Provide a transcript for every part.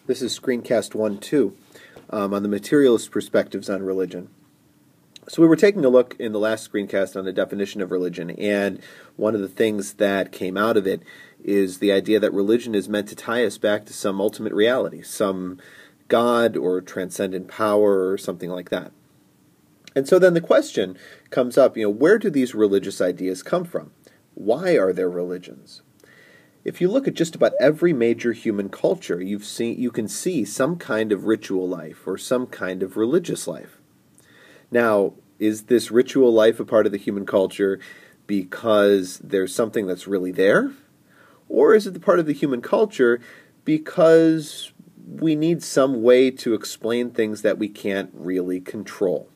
This is screencast 1-2 on the materialist perspectives on religion. So we were taking a look in the last screencast on the definition of religion, and one of the things that came out of it is the idea that religion is meant to tie us back to some ultimate reality, some God or transcendent power or something like that. And so then the question comes up, where do these religious ideas come from? Why are there religions? If you look at just about every major human culture, you can see some kind of ritual life or some kind of religious life. Now, is this ritual life a part of the human culture because there's something that's really there? Or is it the part of the human culture because we need some way to explain things that we can't really control?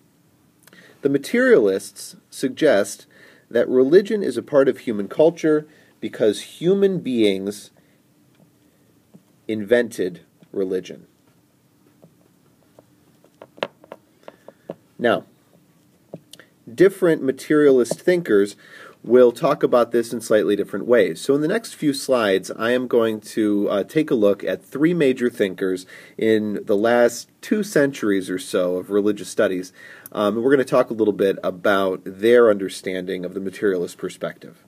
The materialists suggest that religion is a part of human culture because human beings invented religion. Now, different materialist thinkers will talk about this in slightly different ways. So in the next few slides, I am going to take a look at three major thinkers in the last 2 centuries or so of religious studies. And we're going to talk a little bit about their understanding of the materialist perspective.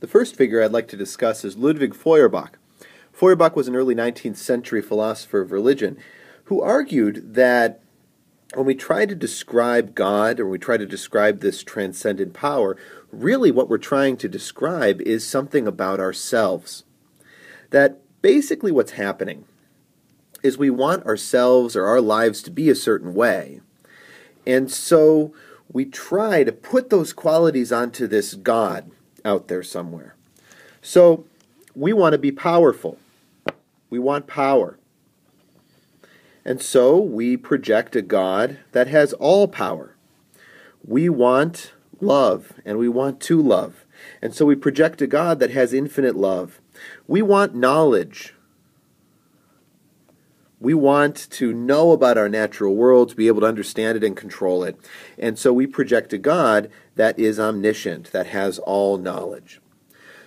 The first figure I'd like to discuss is Ludwig Feuerbach. Feuerbach was an early 19th century philosopher of religion who argued that when we try to describe God, or we try to describe this transcendent power, really what we're trying to describe is something about ourselves. That basically what's happening is we want ourselves or our lives to be a certain way. And so we try to put those qualities onto this God out there somewhere. So we want to be powerful. We want power. And so we project a God that has all power. We want love, and we want to love. And so we project a God that has infinite love. We want knowledge. We want to know about our natural world, to be able to understand it and control it. And so we project a God that is omniscient, that has all knowledge.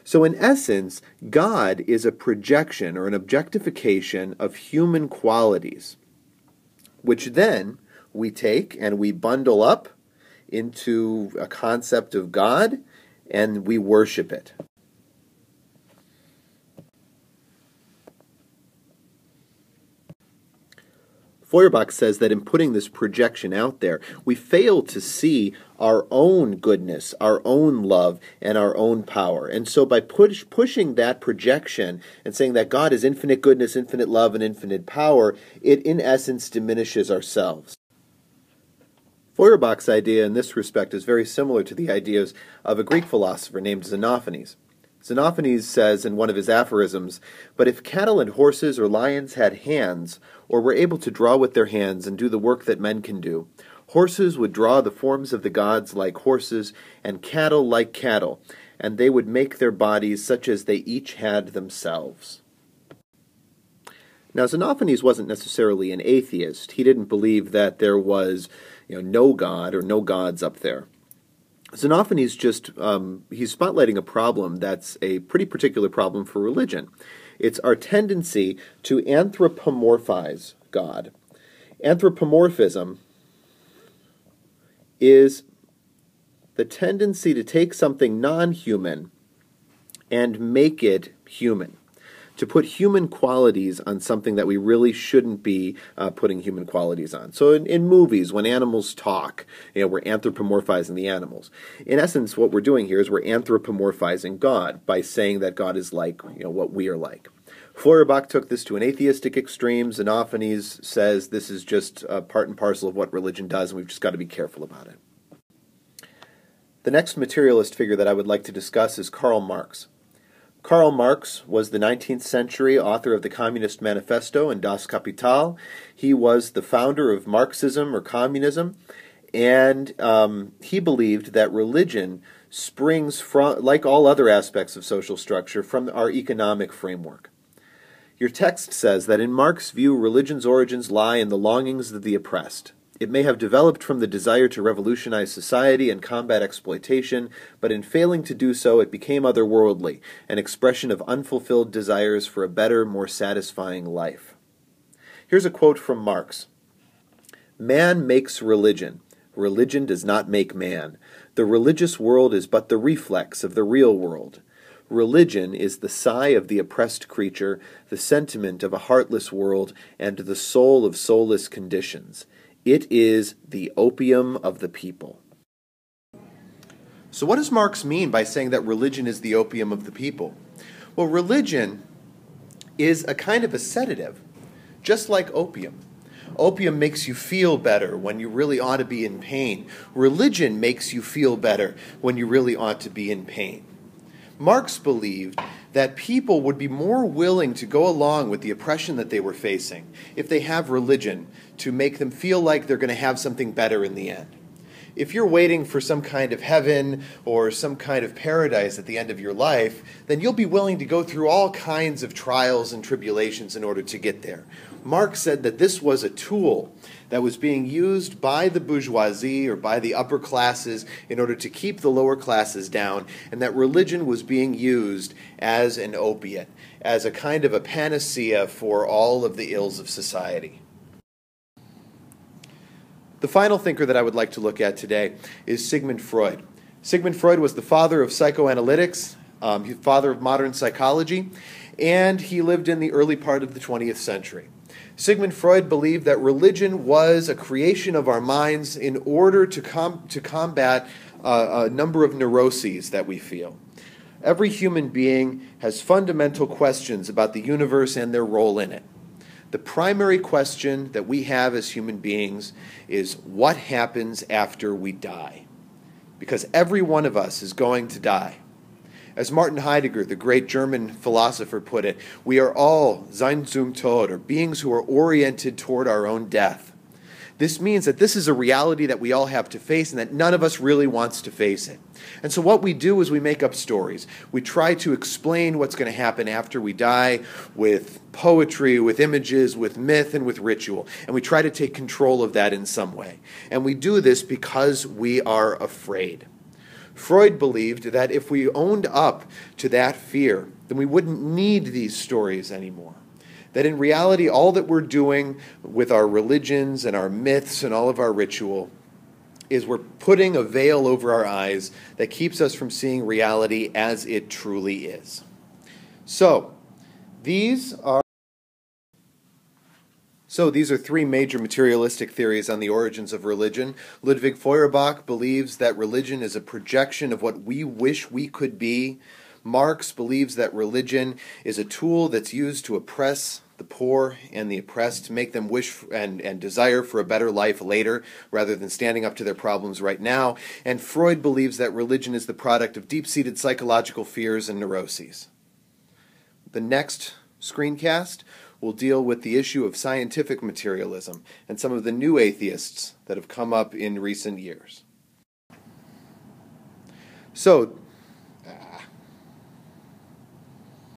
So in essence, God is a projection or an objectification of human qualities, which then we take and we bundle up into a concept of God and we worship it. Feuerbach says that in putting this projection out there, we fail to see our own goodness, our own love, and our own power. And so by pushing that projection and saying that God is infinite goodness, infinite love, and infinite power, it in essence diminishes ourselves. Feuerbach's idea in this respect is very similar to the ideas of a Greek philosopher named Xenophanes. Xenophanes says in one of his aphorisms, "But if cattle and horses or lions had hands, or were able to draw with their hands and do the work that men can do, horses would draw the forms of the gods like horses, and cattle like cattle, and they would make their bodies such as they each had themselves." Now, Xenophanes wasn't necessarily an atheist. He didn't believe that there was no God or no gods up there. Xenophanes he's spotlighting a problem that's a pretty particular problem for religion. It's our tendency to anthropomorphize God. Anthropomorphism is the tendency to take something non-human and make it human. To put human qualities on something that we really shouldn't be putting human qualities on. So in movies, when animals talk, we're anthropomorphizing the animals. In essence, what we're doing here is we're anthropomorphizing God by saying that God is like what we are like. Feuerbach took this to an atheistic extreme. Xenophanes says this is just part and parcel of what religion does, and we've just got to be careful about it. The next materialist figure that I would like to discuss is Karl Marx. Karl Marx was the 19th century author of the Communist Manifesto and Das Kapital. He was the founder of Marxism or communism, and he believed that religion springs from, like all other aspects of social structure, from our economic framework. Your text says that in Marx's view, religion's origins lie in the longings of the oppressed. It may have developed from the desire to revolutionize society and combat exploitation, but in failing to do so, it became otherworldly, an expression of unfulfilled desires for a better, more satisfying life. Here's a quote from Marx. "Man makes religion. Religion does not make man. The religious world is but the reflex of the real world. Religion is the sigh of the oppressed creature, the sentiment of a heartless world, and the soul of soulless conditions. It is the opium of the people." So what does Marx mean by saying that religion is the opium of the people? Well, religion is a kind of a sedative, just like opium. Opium makes you feel better when you really ought to be in pain. Religion makes you feel better when you really ought to be in pain. Marx believed that people would be more willing to go along with the oppression that they were facing if they have religion to make them feel like they're going to have something better in the end. If you're waiting for some kind of heaven or some kind of paradise at the end of your life, then you'll be willing to go through all kinds of trials and tribulations in order to get there. Marx said that this was a tool that was being used by the bourgeoisie or by the upper classes in order to keep the lower classes down, and that religion was being used as an opiate, as a kind of a panacea for all of the ills of society. The final thinker that I would like to look at today is Sigmund Freud. Sigmund Freud was the father of psychoanalytics, father of modern psychology, and he lived in the early part of the 20th century. Sigmund Freud believed that religion was a creation of our minds in order to combat a number of neuroses that we feel. Every human being has fundamental questions about the universe and their role in it. The primary question that we have as human beings is what happens after we die? Because every one of us is going to die. As Martin Heidegger, the great German philosopher, put it, we are all sein zum Tod, or beings who are oriented toward our own death. This means that this is a reality that we all have to face and that none of us really wants to face it. And so what we do is we make up stories. We try to explain what's going to happen after we die with poetry, with images, with myth, and with ritual. And we try to take control of that in some way. And we do this because we are afraid. Freud believed that if we owned up to that fear, then we wouldn't need these stories anymore. That in reality, all that we're doing with our religions and our myths and all of our ritual is we're putting a veil over our eyes that keeps us from seeing reality as it truly is. So, these are three major materialistic theories on the origins of religion. Ludwig Feuerbach believes that religion is a projection of what we wish we could be. Marx believes that religion is a tool that's used to oppress the poor and the oppressed, to make them wish and desire for a better life later, rather than standing up to their problems right now. And Freud believes that religion is the product of deep-seated psychological fears and neuroses. The next screencast will deal with the issue of scientific materialism and some of the new atheists that have come up in recent years. So,